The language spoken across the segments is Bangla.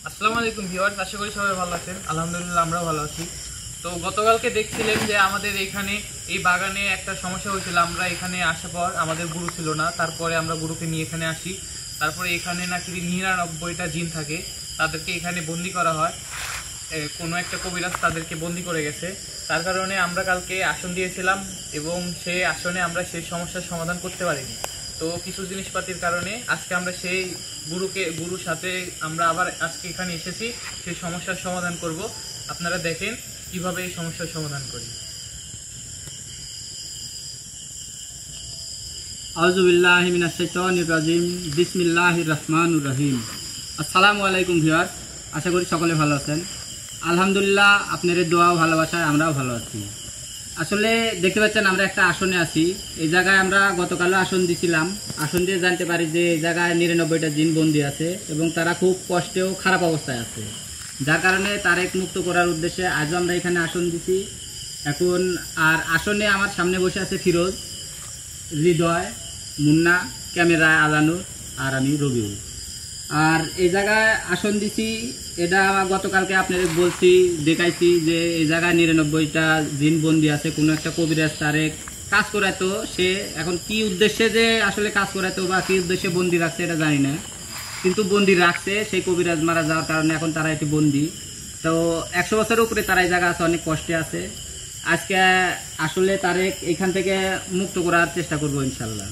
আসসালামু আলাইকুম ভিউয়ার্স, আশা করি সবাই ভালো আছেন। আলহামদুলিল্লাহ আমরাও ভালো আছি। তো গতকালকে দেখছিলেন যে আমাদের এখানে এই বাগানে একটা সমস্যা হয়েছিল। আমরা এখানে আসার পর আমাদের গুরু ছিল না, তারপরে আমরা গুরুকে নিয়ে এখানে আসি। তারপরে এখানে নাকি 99টা জিন থাকে, তাদেরকে এখানে বন্দি করা হয়। কোনো একটা কবিরাজ তাদেরকে বন্দি করে গেছে। তার কারণে আমরা কালকে আসন দিয়েছিলাম এবং সেই আসনে আমরা সেই সমস্যার সমাধান করতে পারিনি। তো কিছু জিনিসপাতির কারণে আজকে আমরা সেই গুরুর সাথে আমরা আবার আজকে এখানে এসেছি, সেই সমস্যার সমাধান করব। আপনারা দেখেন কিভাবে এই সমস্যার সমাধান করি। আউযুবিল্লাহি মিনাশ শাইতানির রাজিম। বিসমিল্লাহির রহমানির রহিম। আসসালামু আলাইকুম ভিউয়ার, আশা করি সকলে ভালো আছেন। আলহামদুলিল্লাহ আপনাদের দোয়া ও ভালোবাসায় আমরাও ভালো আছি। আসলে দেখতে পাচ্ছেন আমরা একটা আসনে আছি। এই জায়গায় আমরা গতকালও আসন দিছিলাম। আসন দিয়ে জানতে পারি যে এই জায়গায় 99টা জিন বন্দি আছে এবং তারা খুব কষ্টেও খারাপ অবস্থায় আছে, যার কারণে তারেক মুক্ত করার উদ্দেশ্যে আজও আমরা এখানে আসন দিছি। এখন আর আসনে আমার সামনে বসে আছে ফিরোজ, হৃদয়, মুন্না, ক্যামেরায় আলানুর আর আমি রবিউল। আর এই জায়গায় আসন দিছি, এটা গতকালকে আপনাদের বলছি, দেখাইছি যে এই জায়গায় 99টা জিন বন্দি আছে। কোনো একটা কবিরাজ তারেক কাজ করাইতো, সে এখন কি উদ্দেশ্যে যে আসলে কাজ করাইতো বা কি উদ্দেশ্যে বন্দি রাখছে এটা জানি না, কিন্তু বন্দি রাখছে। সেই কবিরাজ মারা যাওয়ার কারণে এখন তারা এটি বন্দি। তো 100 বছরের উপরে তারা এই জায়গা আছে, অনেক কষ্টে আছে। আজকে আসলে তারেক এখান থেকে মুক্ত করার চেষ্টা করবো ইনশাল্লাহ।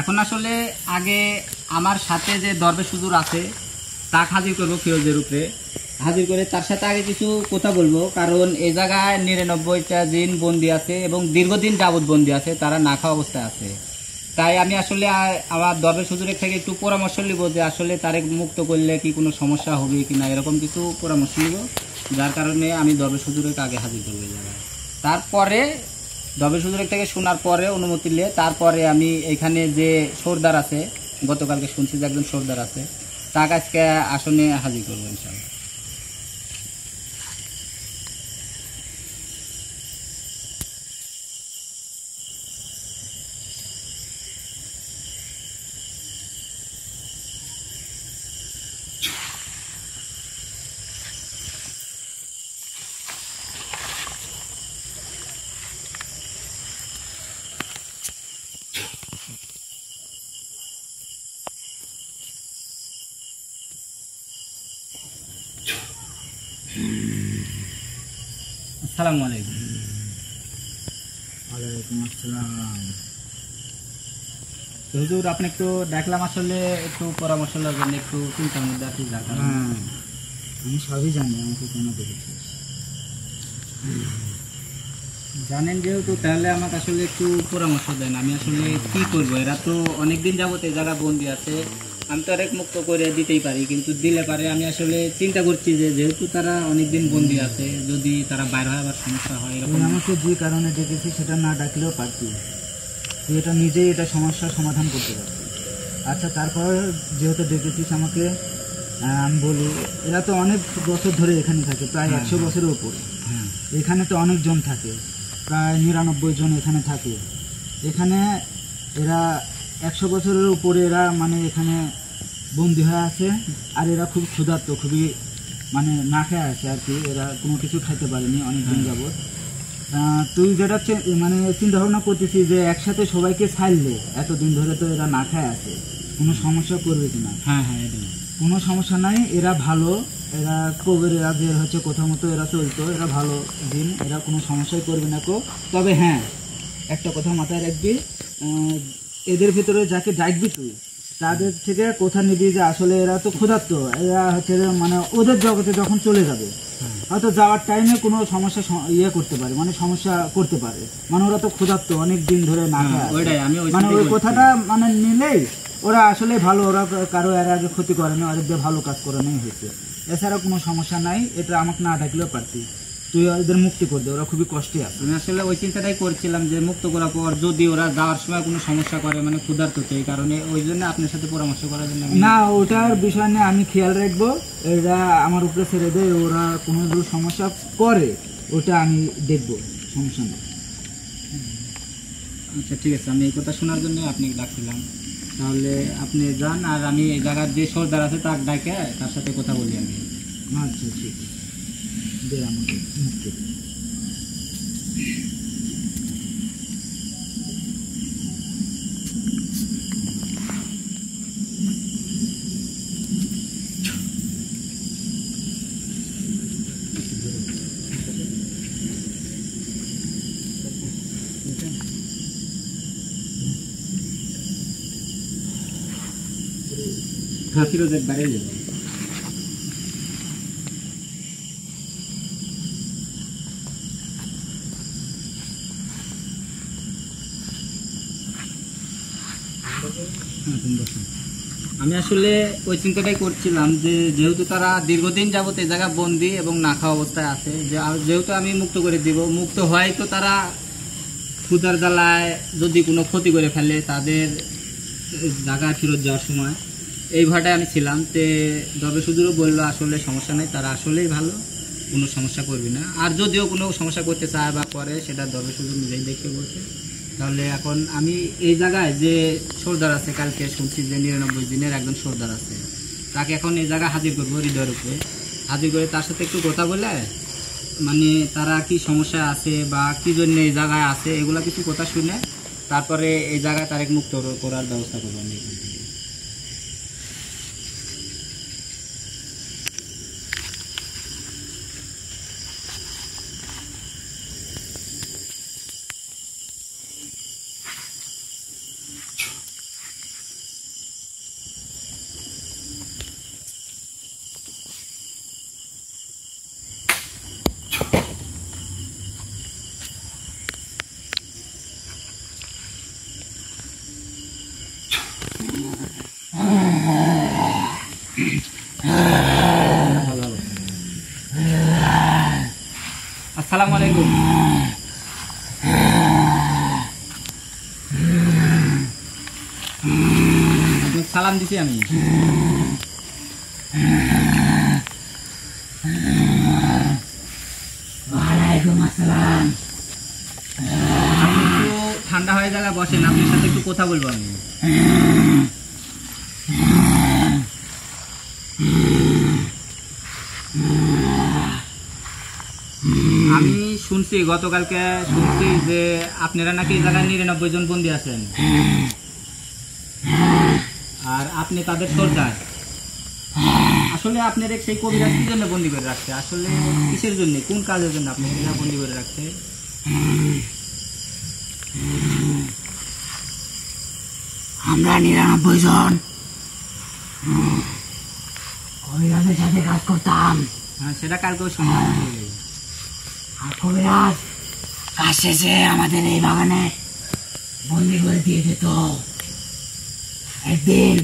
এখন আসলে আগে আমার সাথে যে দরবেশ হুজুর আছে তাকে হাজির করবো, ফিরোজের উপরে হাজির করে তার সাথে আগে কিছু কথা বলবো। কারণ এই জায়গায় 99টা জিন বন্দি আছে এবং দীর্ঘদিন যাবৎ বন্দি আছে, তারা না খাওয়া অবস্থায় আছে। তাই আমি আসলে আমার দরবেশ হুজুরের থেকে একটু পরামর্শ নিব যে আসলে তারেক মুক্ত করলে কি কোনো সমস্যা হবে কি না, এরকম কিছু পরামর্শ নিব। যার কারণে আমি দরবেশ হুজুরের আগে হাজির করবো এই জায়গায়। তারপরে দরবেশ হুজুরের থেকে শোনার পরে অনুমতি নিয়ে তারপরে আমি এখানে যে সর্দার আছে, গতকালকে শুনছি যে একজন সর্দার আছে, তাকে আজকে আসনে হাজির করবো ইনশাআল্লাহ। আসসালামু আলাইকুম। ওয়ালাইকুম আসসালাম। হুজুর আপনি একটু দেখলাম আসলে একটু পরামর্শ লাগবেন, একটু চিন্তার মধ্যে আছি। হ্যাঁ, আমি সবই জানি আমাকে কেন দেখেছিস। জানেন যেহেতু, তাহলে আমাকে আসলে একটু পরামর্শ দেন। আমি আসলে কি করবো? এরা তো অনেকদিন যাবত এই জায়গা বন্দি আছে, আমি তো আরেক মুক্ত করে দিতেই পারি, কিন্তু দিলে পারে। আমি আসলে চিন্তা করছি যে যেহেতু তারা অনেকদিন বন্দি আছে, যদি তারা বাইরে হয় আবার সমস্যা হয় এরকম। আমাকে যে কারণে ডেকেছি সেটা না ডাকলেও পারতি, তুই এটা নিজেই এটা সমস্যার সমাধান করতে পারতি। আচ্ছা, তারপর যেহেতু ডেকেছিস আমাকে, আমি বলি, এরা তো অনেক বছর ধরে এখানে থাকে, প্রায় 100 বছরের উপরে। হ্যাঁ, এখানে তো অনেকজন থাকে, প্রায় 99 জন এখানে থাকে। এখানে এরা 100 বছরের উপরে এরা মানে এখানে বন্দি হয়ে আছে। আর এরা খুব ক্ষুধার্ত, খুবই মানে না খেয়ে আছে আর কি। এরা কোনো কিছু খাইতে পারেনি অনেকদিন যাবৎ। তুই যেটা মানে চিন্তা ভাবনা করতেছিস যে একসাথে সবাইকে ছাড়লে, এতদিন ধরে তো এরা না খায় আছে, কোনো সমস্যা করবে কিনা? হ্যাঁ হ্যাঁ, কোনো সমস্যা নাই, এরা ভালো। এরা কবের আগে হচ্ছে কোথাও মতো এরা চলতো, এরা ভালো দিন, এরা কোনো সমস্যাই করবে না কো। তবে হ্যাঁ, একটা কথা মাথায় রাখবি, এদের ভিতরে যাকে ডাকবি তুই, তাদের থেকে কথা নিবি যে আসলে এরা তো ক্ষুধার্ত, এরা হচ্ছে যে মানে ওদের জগতে যখন চলে যাবে হয়তো যাওয়ার টাইমে কোনো সমস্যা করতে পারে, মানে সমস্যা করতে পারে, মানে ওরা তো ক্ষুধার্ত অনেক দিন ধরে না খেয়ে আছে। ওইটাই আমি মানে ওই কথাটা মানে নিলেই ওরা আসলে ভালো, ওরা কারো এর আগে ক্ষতি করেনি, ওদের দিয়ে ভালো কাজ করানোই হয়েছে, এছাড়া কোনো সমস্যা নাই। এটা আমাকে না ডাকলেও পারতি, তুই ওদের মুক্তি করে দে, ওরা খুবই কষ্টে আছে। আমি আসলে ওই চিন্তাটাই করছিলাম যে মুক্ত করার পর যদি ওরা যাওয়ার সময় কোনো সমস্যা করে, মানে ক্ষুধার্ত, এই কারণে ওই জন্য আপনার সাথে পরামর্শ করার জন্য না, ওটার বিষয় নিয়ে আমি খেয়াল রাখবো, এরা আমার উপরে ছেড়ে দেয়, ওরা কোনো সমস্যা করে ওটা আমি দেখবো, সমস্যা নেই। আচ্ছা ঠিক আছে, আমি এই কথা শোনার জন্য আপনাকে ডাকছিলাম। তাহলে আপনি যান, আর আমি এই জায়গার যে সর্দার আছে তার ডাকে তার সাথে কথা বলি আমি। আচ্ছা ঠিক আছে, দে আমাকে মুক্তি। হ্যাঁ, ফিরোজের বাড়ি যাবো। আমি আসলে ওই চিন্তাটাই করছিলাম যে যেহেতু তারা দীর্ঘদিন যাবত এই জায়গা বন্দি এবং না খাওয়া অবস্থায় আছে, যেহেতু আমি মুক্ত করে দিব, মুক্ত হয় তো তারা ক্ষুধার জ্বালায় যদি কোনো ক্ষতি করে ফেলে তাদের জায়গায় ফেরত যাওয়ার সময়, এই ভাটায় আমি ছিলাম। তে দরবেশ হুজুরও বললো আসলে সমস্যা নেই, তারা আসলেই ভালো, কোনো সমস্যা করবে না। আর যদিও কোনো সমস্যা করতে চায় বা করে সেটা দরবেশ হুজুর নিজেই দেখে বলছে। তাহলে এখন আমি এই জায়গায় যে সর্দার আছে, কালকে শুনছি যে 99 দিনের একজন সর্দার আছে, তাকে এখন এই জায়গায় হাজির করবো, হৃদয়ের উপরে হাজির করে তার সাথে একটু কথা বলে, মানে তারা কি সমস্যা আছে বা কি জন্য এই জায়গায় আছে এগুলা কিছু কথা শুনে তারপরে এই জায়গায় তারেক মুক্ত করার ব্যবস্থা করবো আমি। আসসালামু আলাইকুম। আপনাকে সালাম দিছি আমি। ওয়ালাইকুম আসসালাম। আপনি একটু ঠান্ডা হয়ে জায়গায় বসেন, আপনার সাথে একটু কথা বলবো আমি। আমি শুনছি গতকালকে শুনছি যে আপনারা নাকি এই জায়গায় 99 জন বন্দী আছেন, আর আপনি তাদের সর্দার। আসলে আপনার সেই কবিরাজ কি জন্য বন্দী করে রাখছে, আসলে কিসের জন্য, কোন কাজের জন্য আপনি এরা বন্দী করে রাখছে? আমরা 99 জন কবিরাজের সাথে কাজ করতাম। হ্যাঁ, সেটা কালকেও শুনলাম। আর কবিরাজ কাজ শেষে আমাদের এই বাগানে বন্দি করে দিয়ে যেত। একদিন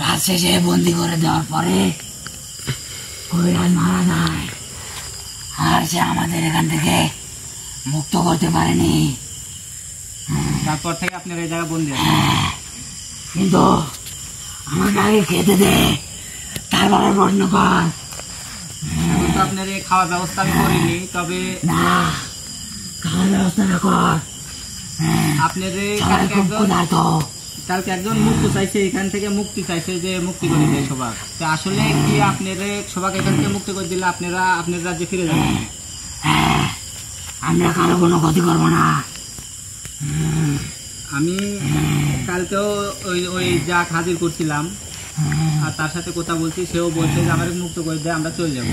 কাজ শেষে বন্দি করে দেওয়ার পরে কবিরাজ মারা যায়, আর সে আমাদের এখান থেকে মুক্ত করতে পারেনি। তারপর থেকে আপনার এই জায়গায় বন্দী আছেন। কিন্তু আমাকে আগে খেতে দে, তারপরে প্রশ্ন কর। এখন তো আপনার এই খাওয়ার ব্যবস্থা আমি করিনি, তবে না, খাওয়ার ব্যবস্থাটা কর। আপনার সবাই খুব ক্ষুধার্ত। কালকে একজন মুক্তি চাইছে, এখান থেকে মুক্তি চাইছে যে মুক্তি করে দেয় সবাই। তো আসলে কি আপনার সবাইকে এখান থেকে মুক্তি করে দিলে আপনারা আপনার রাজ্যে ফিরে যাবেন? আমরা কারো কোনো ক্ষতি করবো না। আমি কালকেও ওই যা হাজির করছিলাম আর তার সাথে কথা বলছি, সেও বলছে যে আমার মুক্ত করে দেয়, আমরা চলে যাব।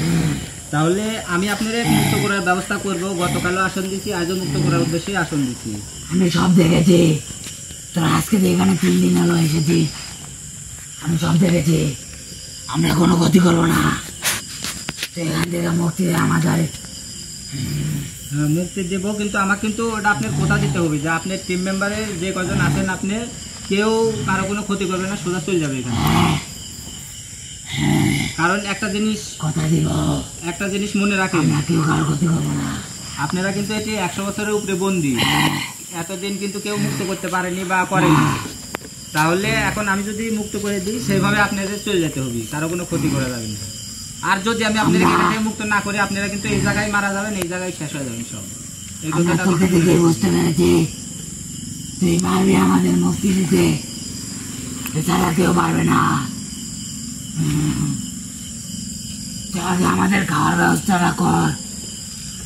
তাহলে আমি আপনার মুক্ত করার ব্যবস্থা করব। গতকালও আসন দিচ্ছি, আজও মুক্ত করার উদ্দেশ্যে আসন দিচ্ছি। আমি সব দেখেছি, তোর আজকে এখানে 3 দিন হলো এসেছি, আমি সব দেখেছি, আমরা কোনো ক্ষতি করবো না। তো এখান থেকে মুক্তি দেয় আমাদের। হ্যাঁ, মুক্তি দেবো, কিন্তু আমাকে কিন্তু ওটা আপনার কথা দিতে হবে যে আপনার টিম মেম্বারের যে কজন আছেন আপনি কেউ কারো কোনো ক্ষতি করবে না, সোজা চলে যাবে এখানে। কারণ একটা কথা দিব, জিনিস মনে রাখেন, আমরা কেউ কারো ক্ষতি করবো না। আপনারা কিন্তু এটি 100 বছরের উপরে বন্দী, এতদিন কিন্তু কেউ মুক্ত করতে পারেনি বা করেনি। তাহলে এখন আমি যদি মুক্ত করে দিই সেইভাবে আপনাদের চলে যেতে হবে, কারো কোনো ক্ষতি করা যাবে না। আর যদি আমি আপনাদের এখান থেকে মুক্ত না করি আপনারা কিন্তু এই জায়গায় মারা যাবেন, এই জায়গায় শেষ হয়ে যাবেন সব। এই আমরা কথাটা তোকে দেখে বুঝতে পেরেছি তুই পারবি আমাদের মুক্তি দিতে, এছাড়া কেউ পারবে না। তুই আগে আমাদের খাওয়ার ব্যবস্থাটা কর।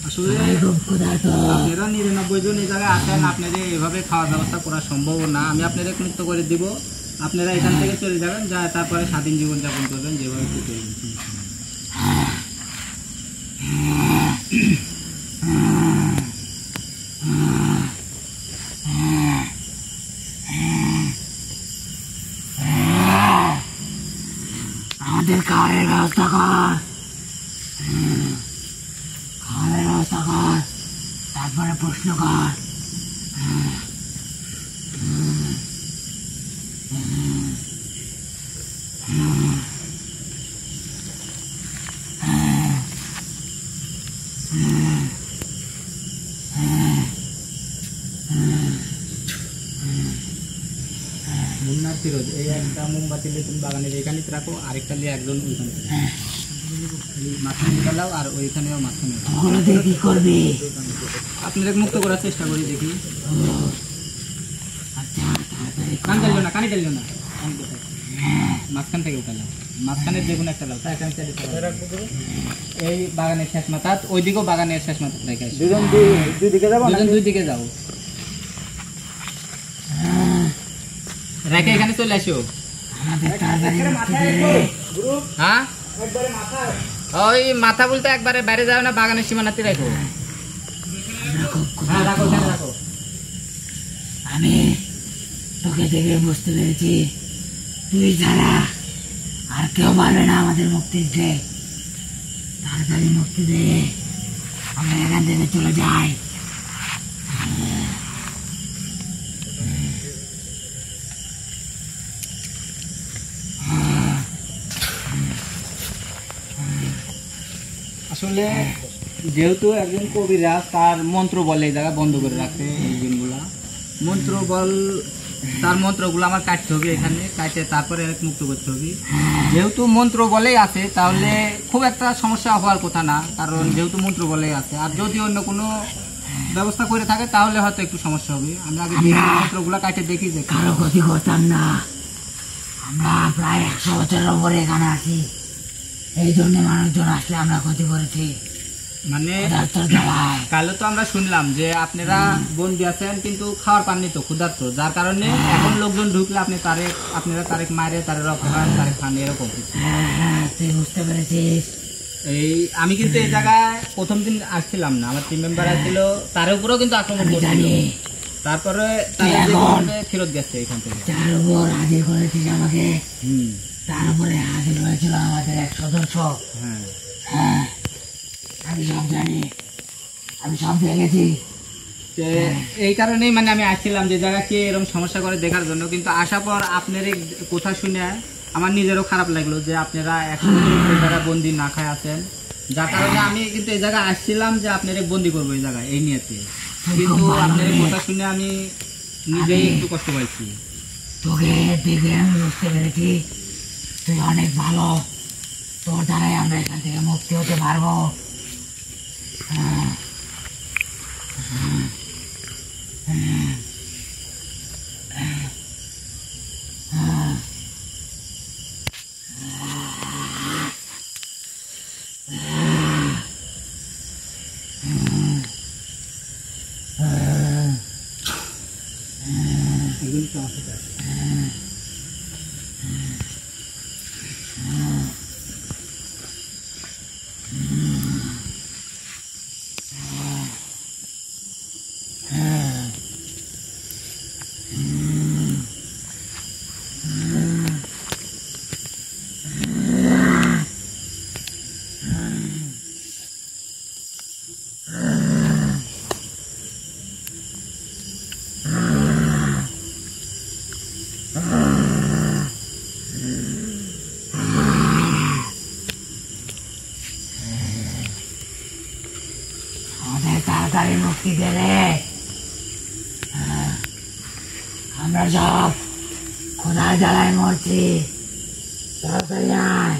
আসলে খুব ক্ষুধার্ত। আপনারা 99 জন এই জায়গায় আসেন, আপনাদের এভাবে খাওয়ার ব্যবস্থা করা সম্ভব না। আমি আপনাদের মুক্ত করে দিব, আপনারা এখান থেকে চলে যাবেন, যা তারপরে স্বাধীন জীবনযাপন করবেন যেভাবে খুশি করবেন। আমাদের খাওয়ারের ব্যবস্থা কর, খাওয়ারের ব্যবস্থা কর, তারপরে প্রশ্ন কর। মুন্নার ফিরোজ, এই একটা মোমবাতি নিয়ে তুমি বাগানের এখানে রাখো, আরেকটা নিয়ে একজন ওইখানে মাঝখানে গেলাও, আর ওইখানেও মাঝখানে। ওগুলো দিয়ে কি করবি? আপনাদের মুক্ত করার চেষ্টা করি, দেখি। আচ্ছা, তাড়াতাড়ি কান চালিও না, কানি চালিও না, মাঝখান থেকে উঠালাম, মাঝখানের যে কোনো একটা লাও, তাই এখানে চালিয়ে এই বাগানের শেষ মাথা, ওইদিকেও বাগানের শেষ মাথা রেখে আসো। দুজন দুই দিকে যাবো, দুজন দুই দিকে যাও, রেখে এখানে চলে আসো। আমাদের তাড়াতাড়ি মুক্তি দে। হ্যাঁ, ওই মাথা বলতে একবারে বাইরে যাও না, বাগানের সীমানাতে রাখো। আমরা খুব হ্যাঁ, রাখো, ক্ষুধার্ত। এখানে রাখো। আমি তোকে দেখে বুঝতে পেরেছি তুই ছাড়া আর কেউ পারবে না আমাদের মুক্তি দিতে। তাড়াতাড়ি মুক্তি দে, আমরা এখান থেকে চলে যাই। আসলে যেহেতু একজন কবিরাজ, তার মন্ত্র বলে এই জায়গা বন্ধ করে রাখতে, এই দিনগুলা মন্ত্র বল, তার মন্ত্রগুলো আমার কাটতে হবে, এখানে কাটে তারপরে মুক্ত করতে হবে। যেহেতু মন্ত্র বলেই আছে তাহলে খুব একটা সমস্যা হওয়ার কথা না, কারণ যেহেতু মন্ত্র বলেই আছে। আর যদি অন্য কোনো ব্যবস্থা করে থাকে তাহলে হয়তো একটু সমস্যা হবে। আমি আগে মন্ত্রগুলো কাটে দেখি যে কারো ক্ষতি করতাম না। আমরা প্রায় 100 বছরের উপরে এখানে আছি, এই জন্য মানুষজন আসলে আমরা ক্ষতি করেছি। মানে ক্ষুধার্তর জ্বালায়। কালো তো আমরা শুনলাম যে আপনারা বন্দি আছেন কিন্তু খাওয়ার পাননি তো, ক্ষুধার্ত, যার কারণে এখন লোকজন ঢুকলে আপনারা তারেক মারে, তারে রক্ত খান, তারে খান, এরকম কিছু। হ্যাঁ, তুই বুঝতে পেরেছিস। এই আমি কিন্তু এই জায়গায় প্রথম দিন আসছিলাম না, আমার টিম মেম্বার আসছিল, তার উপরেও কিন্তু আক্রমণ আমি করছিল। জানি তারপরে তুই তারা এখন যেভাবে ফেরত গেছে এখান থেকে। যার উপর হাজির করেছিস আমাকে, হুম, তার উপরে হাজির হয়েছিল আমাদের এক সদস্য। হ্যাঁ। হ্যাঁ, আমি সব জানি, আমি সব দেখেছি। তো এই কারণেই মানে আমি আসছিলাম যে জায়গা কে এরকম সমস্যা করে দেখার জন্য, কিন্তু আসার পর আপনার এই কথা শুনে আমার নিজেরও খারাপ লাগলো যে আপনারা এখন এই জায়গায় বন্দি না খায় আছেন, যার কারণে আমি কিন্তু এই জায়গায় আসছিলাম যে আপনারা বন্দি করবো এই জায়গায়, এই নিয়েতে। কিন্তু আপনার এই কথা শুনে আমি নিজেই একটু কষ্ট পাইছি। তোকে দেখে আমি বুঝতে পেরেছি তুই অনেক ভালো, তোর দ্বারাই আমরা এখান থেকে মুক্তি হতে পারবো। হ্যাঁ, এগুলো তো আমার সাথে আছে। তাড়াতাড়ি মুক্তি দে রে। আমরা সব খোদার জ্বালায় মরছি, তাড়াতাড়ি আয়।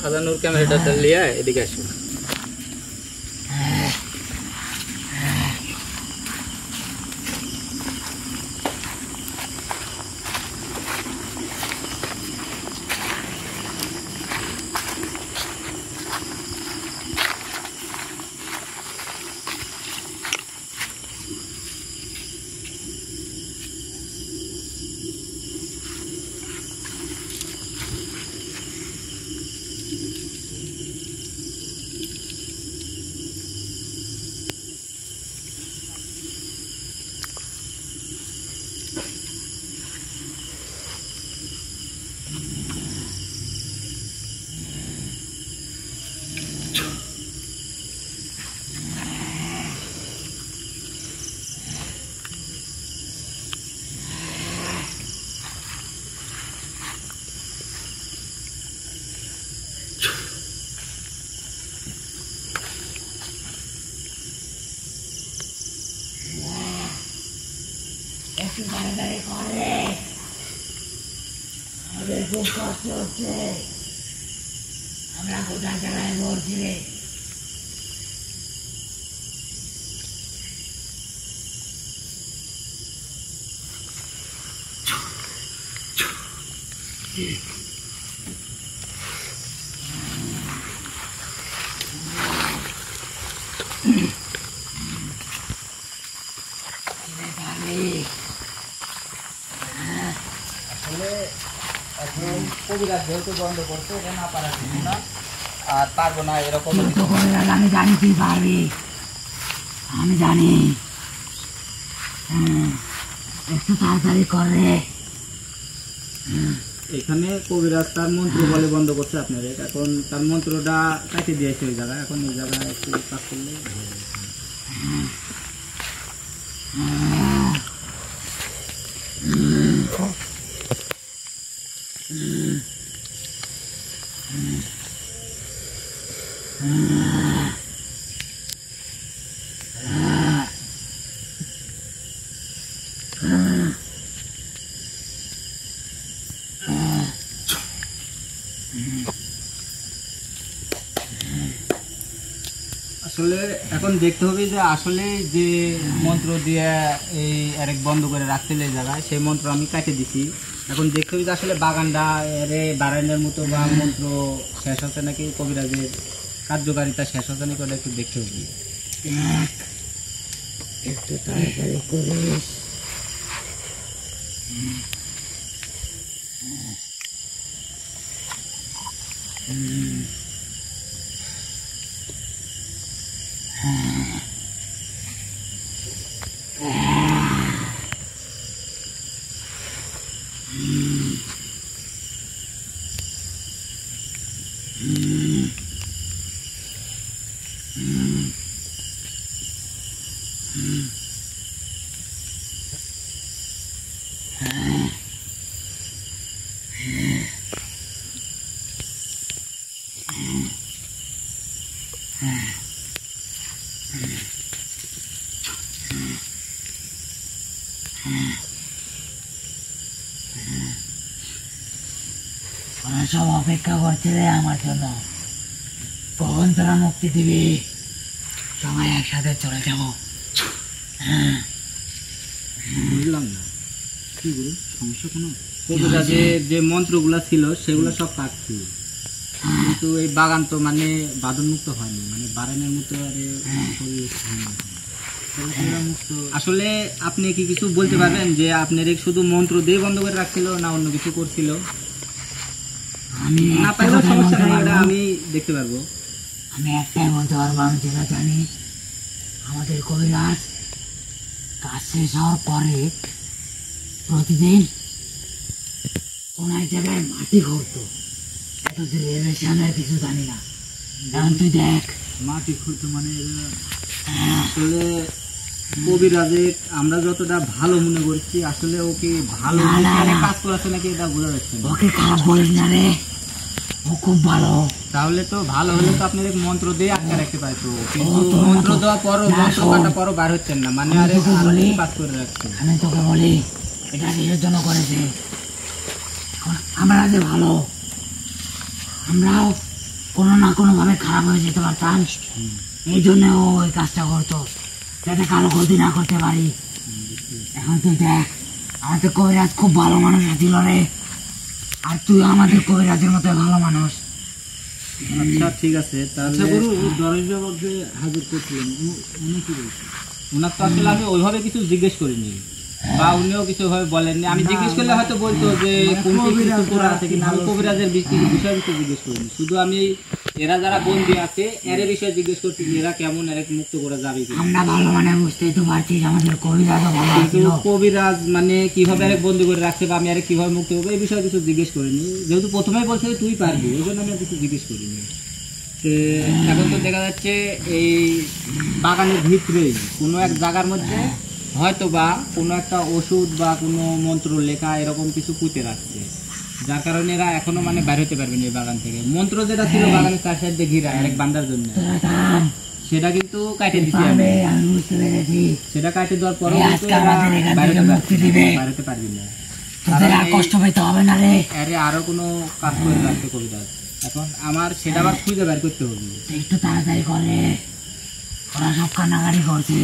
আজানুর ক্যামেরাটা লিয়ে এদিকে আসো। একটু তাড়াতাড়ি কর রে, আমাদের খুব কষ্ট হচ্ছে, আমরা কোথায় জ্বালায় মরছি রে। আসলে এখন কবিরাজ যেহেতু বন্ধ করছে এটা না পারার কিছু না, আর পারবো না এরকম তুই তো কবিরাজ, আমি জানি তুই পারবি, আমি জানি। একটু তাড়াতাড়ি কর রে। এখানে কবিরাজ তার মন্ত্র বলে বন্ধ করছে আপনাদের, এখন তার মন্ত্রটা কাটে দিয়েছে ওই জায়গায়, এখন ওই জায়গায় একটু কাজ করলে ভালো হবে। আসলে এখন দেখতে হবে যে আসলে যে মন্ত্র দিয়ে এই আরেক বন্ধ করে রাখছিল এই জায়গায়, সেই মন্ত্র আমি কাটে দিছি। এখন দেখতে হবে যে আসলে বাগানটা এরে বারান্দার মতো বা মন্ত্র শেষ হচ্ছে নাকি, কবিরাজের কার্যকারিতা শেষ হচ্ছে নাকি, ওটা একটু দেখতে হবে। একটু তাড়াতাড়ি করিস। ওরা সব অপেক্ষা করছে রে আমার জন্য, কখন তোরা মুক্তি দিবি, সবাই একসাথে চলে যাব। বুঝলাম না কি বলুন, সমস্যা কোনো? কবিরাজের যে মন্ত্রগুলা ছিল সেগুলো সব কাটছি, কিন্তু এই বাগান তো মানে বাদন মুক্ত হয়নি, মানে বাগানের মতো আসলে আপনি কি কিছু বলতে পারবেন যে আপনার শুধু মন্ত্র দিয়ে বন্ধ করে রাখছিল না অন্য কিছু করছিল? আমি না একটা পারলেও কথাই সমস্যা বলতে নেই, ওটা পারবো, আমি দেখতে পারবো। আমি একটাই বলতে পারবো, আমি যেটা জানি আমাদের কবিরাজ কাজ শেষ হওয়ার পরে প্রতিদিন কোন এক জায়গায় মাটি ঘুরতো, এত রেলের কিছু জানি না, এখন তুই দেখ। মাটি খুঁড়তে মানে এরা আসলে কবিরাজের আমরা যতটা ভালো মনে করছি আসলে ওকে ভালো না, না, দিকে না। কাজ করাচ্ছে নাকি এটা বোঝা যাচ্ছে না। ওকে খারাপ বলিস না রে, ও খুব ভালো। তাহলে তো ভালো হলে তো আপনাদের মন্ত্র দিয়ে আটকে রাখতে পারতো, কিন্তু তোর মন্ত্র মতো- দেওয়ার পরও না, মন্ত্র শোন। কাটার পরও বার হচ্ছেন না, মানে আমি আরে তোকে আরো বলি। কাজ করে রাখছেন। আমি তোকে বলি এটা কিসের জন্য করেছে। এখন আমরা যে ভালো, আমরাও কোনো না কোনো ভাবে খারাপ হয়ে যেতে পারতাম, এই জন্য ও ওই কাজটা করতো যাতে কারো ক্ষতি না করতে পারি। এখন তুই দেখ, আমাদের কবিরাজ খুব ভালো মানুষ ছিল রে, আর তুই আমাদের কবিরাজের মতো ভালো মানুষ। আচ্ছা ঠিক আছে, তাহলে আচ্ছা গুরু, দরজা হাজির করছিলেন, উনি কি বলছেন? ওনার তো আসলে আমি ওইভাবে কিছু জিজ্ঞেস করিনি, বা উনিও কিছু ভাবে বলেননি। আমি না, জিজ্ঞেস করলে হয়তো বলতো যে মানে কোনটি কবিরাজ কিছু করা আছে কিনা। আমি ভালো কবিরাজের বিষয়ে কিছু জিজ্ঞেস করিনি, শুধু আমি এরা যারা বন্দি আছে এর বিষয়ে জিজ্ঞেস করছি যে এরা কেমন, এর মুক্ত করা যাবে কিনা। আমরা ভালো মানে বুঝতেই তো পারছিস, আমাদের কবিরাজও ভালো কিন্তু ছিল। কবিরাজ মানে কিভাবে আরেক বন্দি করে রাখছে বা আমি আরেক কিভাবে মুক্ত করবো এই বিষয়ে কিছু জিজ্ঞেস করিনি, যেহেতু প্রথমেই বলছে যে তুই পারবি, ওই জন্য আমি আর কিছু জিজ্ঞেস করিনি। তো এখন তো দেখা যাচ্ছে এই বাগানের ভিতরেই কোনো এক জায়গার মধ্যে হয়তো বা কোনো একটা ওষুধ বা কোনো মন্ত্র লেখা এরকম কিছু পুঁতে রাখছে, যার কারণে এরা এখনো মানে বাইর হতে পারবে না এই বাগান থেকে। মন্ত্র যেটা ছিল বাগানের চার সাইড দিয়ে ঘিরা আরেক বান্দার জন্য, তোরা থাম, সেটা কিন্তু কাটে দিচ্ছি আমি। পারবে, আমি বুঝতে পেরেছি। সেটা কাটে দেওয়ার পরেও এই কিন্তু আজকে এরা আমাদের এখান বাইর থেকে হতে মুক্তি পারবে দিবে। না, বাইর হতে পারবে না। তোদের আর কষ্ট পেতে হবে না রে। আরে আরো কোনো কাজ করে রাখছে কবিরাজ, এখন আমার সেটা আবার খুঁজে বের করতে হবে। তুই একটু তাড়াতাড়ি করে, ওরা সব কান্নাকাটি করছে।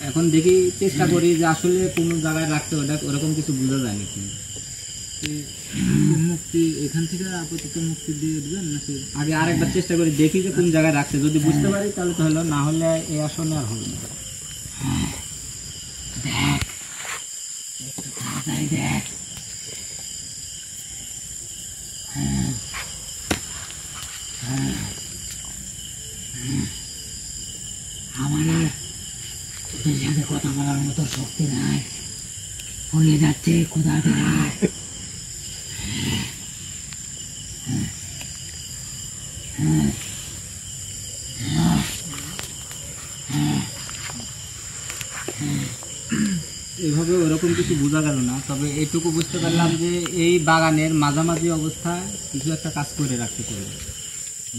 এখন দেখি চেষ্টা করি যে আসলে কোন জায়গায় রাখতে ওটা ওরকম কিছু বোঝা যায় নাকি। মুক্তি এখান থেকে আপাতত মুক্তি দিয়ে দেবেন নাকি? আগে আরেকবার চেষ্টা করি, দেখি যে কোন জায়গায় রাখছে, যদি বুঝতে পারি তাহলে তো হলো, না হলে এই আসনে আর হবে না। দেখ, একটু তাড়াতাড়ি দেখ। আমার আর তোদের সাথে কথা বলার মতো শক্তি নাই, ফুরিয়ে যাচ্ছে ক্ষুধার দ্বারায়। এইভাবে ওরকম কিছু বোঝা গেল না, তবে এইটুকু বুঝতে পারলাম যে এই বাগানের মাঝামাঝি অবস্থায় কিছু একটা কাজ করে রাখতে পারে,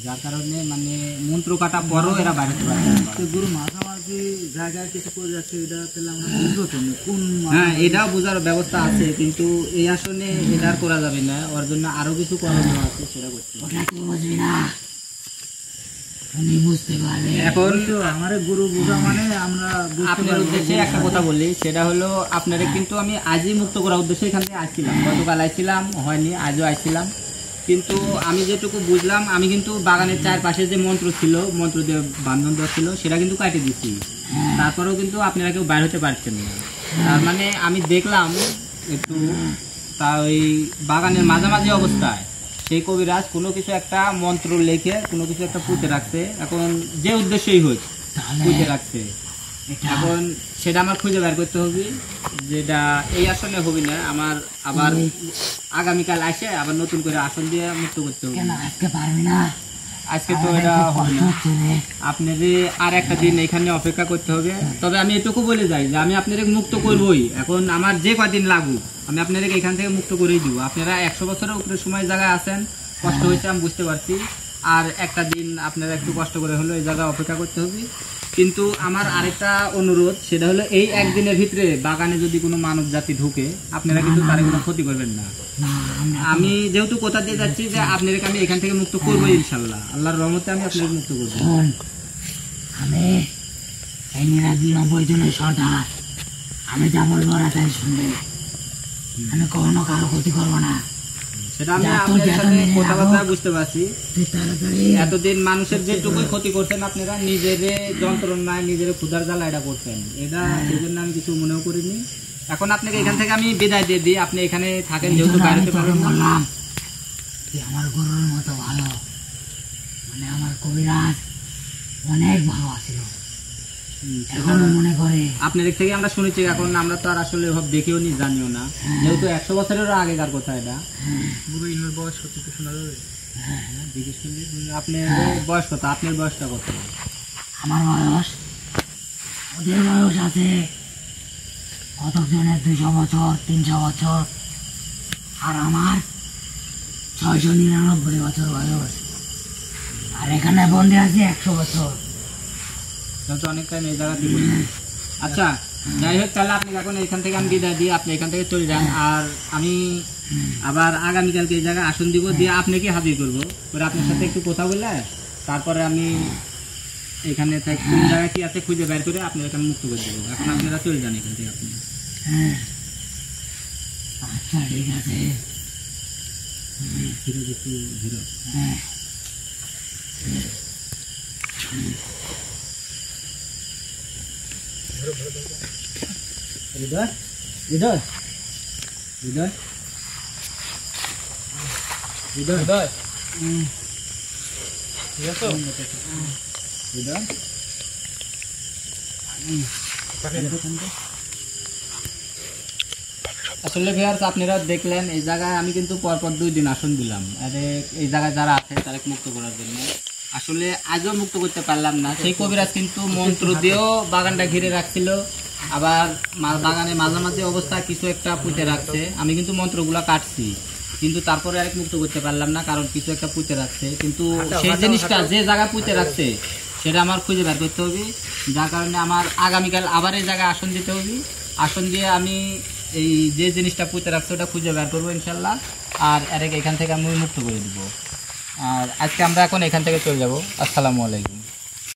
যার কারণে মানে মন্ত্র কাটা পরও এরা বাইরে পারে। তো গুরু মাঝামাঝি জায়গায় কিছু করে যাচ্ছে, এটা তাহলে আমরা বুঝবো তো কোন হ্যাঁ, এটাও বোঝার ব্যবস্থা আছে, কিন্তু এই আসনে এটা আর করা যাবে না, ওর জন্য আরো কিছু করণীয় আছে, সেটা করতে হবে। ওটা তুই বুঝবি না, তুমি বুঝতে পারবে। এখন তো আমার গুরু বোঝা মানে আমরা বুঝতে আপনার পারবো। উদ্দেশ্যে একটা কথা বলি, সেটা হলো আপনারা কিন্তু আমি আজই মুক্ত করার উদ্দেশ্যে এখান থেকে আসছিলাম, গতকাল আসছিলাম হয়নি, আজও আসছিলাম, কিন্তু আমি যেটুকু বুঝলাম আমি কিন্তু বাগানের চারপাশে যে মন্ত্র ছিল, মন্ত্র দিয়ে বান্ধন দেওয়া ছিল সেটা কিন্তু কাটে দিচ্ছি, তারপরেও কিন্তু আপনারা কেউ বাইর হতে পারছেন না। তার মানে আমি দেখলাম একটু তা ওই বাগানের মাঝামাঝি অবস্থায় সেই কবিরাজ কোনো কিছু একটা মন্ত্র লেখে কোনো কিছু একটা পুঁতে রাখছে, এখন যে উদ্দেশ্যেই হোক পুঁতে রাখছে। এখন সেটা আমার খুঁজে বের করতে হবে, যেটা এই আসনে হবে না, আমার আবার আগামীকাল আসে আবার নতুন করে আসন দিয়ে মুক্ত করতে হবে। কেন আজকে পারবি না? আজকে তো আমাদের এটা খুব হবে কষ্ট না, হচ্ছে রে। আপনাদের আর একটা দিন এখানে অপেক্ষা করতে হবে। তবে আমি এটুকু বলে যাই যে আমি আপনাদের মুক্ত করবই, এখন আমার যে কদিন লাগুক আমি আপনাদের এখান থেকে মুক্ত করেই দিব। আপনারা 100 বছরের উপরে সময় জায়গায় আছেন, কষ্ট হয়েছে আমি বুঝতে পারছি, আর একটা দিন আপনারা একটু কষ্ট করে হলো এই জায়গায় অপেক্ষা করতে হবে। কিন্তু আমার আরেকটা অনুরোধ, সেটা হলো এই একদিনের ভিতরে বাগানে যদি কোনো মানব জাতি ঢুকে আপনারা কিন্তু তার কোনো ক্ষতি করবেন না। না, আমরা আমি যেহেতু কথা দিয়ে যাচ্ছি যে আপনাদেরকে আমি এখান থেকে মুক্ত করবো ইনশাল্লাহ, আল্লাহর রহমতে আমি আপনাদের মুক্ত করবো। শোন, আমি এই 99 জনের সর্দার, আমি যা বলবো ওরা তাই শুনবে। আমি কখনো কারো ক্ষতি করবো না। সেটা আমি যা তো আপনাদের যা তো সাথে মেনে কথাবার্তা রাখো। বুঝতে পারছি। তুই তাড়াতাড়ি এতদিন মানুষের যেটুকুই ক্ষতি করছেন আপনারা নিজের যন্ত্রণায় নিজের ক্ষুধার জ্বালা এটা করছেন, এটা সেই জন্য আমি কিছু মনেও করিনি। এখন আপনাকে এখান থেকে আমি বিদায় দিয়ে দিই, আপনি এখানে থাকেন, এই যেহেতু জন্য বাইরে আমি হতে তোকে পারবেন না। বললাম তুই আমার গরুর মতো ভালো, মানে আমার কবিরাজ অনেক ভালো আছিল, এখনো মনে করে। আপনাদের থেকে আমরা শুনেছি, এখন আমরা তো আর আসলে এভাবে দেখেও নি জানিও না, যেহেতু 100 বছরেরও আগেকার কথা এটা। গুরু ইনুর বয়স সত্যি তো শোনা যাবে? জিজ্ঞেস করলি আপনার বয়স কত? আপনার বয়সটা কত? আমার বয়স, ওদের বয়স আছে কতজনের 200 বছর, 300 বছর, আর আমার 699 বছর বয়স। আর এখানে বন্দি আছে 100 বছর। তাহলে তো অনেক টাইম এই জায়গাতে বলছি। আচ্ছা যাই হোক, তাহলে আপনি এখন এখান থেকে আমি বিদায় দিই, আপনি এখান থেকে চলে যান। আর আমি আবার আগামীকালকে এই জায়গায় আসন দিব, দিয়ে আপনাকে হাজির করবো, করে আপনার সাথে একটু কথা বলে তারপরে আমি এখানে কোন জায়গায় কি আছে খুঁজে বের করে আপনার এখানে মুক্ত করে দেবো। এখন আপনারা চলে যান এখান থেকে আপনি। হ্যাঁ, আচ্ছা ঠিক আছে। ধীরে একটু ধীরে। হ্যাঁ, হৃদয় হৃদয় হৃদয় হৃদয় হৃদয় ঠিক আছে হৃদয় আসলে ভিউয়ার্স আপনারা দেখলেন এই জায়গায় আমি কিন্তু পরপর 2 দিন আসন দিলাম এই জায়গায় যারা আছে তারা মুক্ত করার জন্য। আসলে আজও মুক্ত করতে পারলাম না। সেই কবিরাজ কিন্তু মন্ত্র দিয়েও বাগানটা ঘিরে রাখছিল, আবার বাগানে মাঝামাঝি অবস্থা কিছু একটা পুঁতে রাখছে। আমি কিন্তু মন্ত্রগুলো কাটছি, কিন্তু তারপরে আরেক মুক্ত করতে পারলাম না, কারণ কিছু একটা পুঁতে রাখছে। কিন্তু সেই জিনিসটা যে জায়গায় পুঁতে রাখছে সেটা আমার খুঁজে বের করতে হবে, যার কারণে আমার আগামীকাল আবার এই জায়গায় আসন দিতে হবে। আসন দিয়ে আমি এই যে জিনিসটা পুঁতে রাখছে ওটা খুঁজে বের করবো ইনশাল্লাহ, আর এখান থেকে আমি মুক্ত করে দিব। আর আজকে আমরা এখন এখান থেকে চলে যাব। আসসালামু আলাইকুম।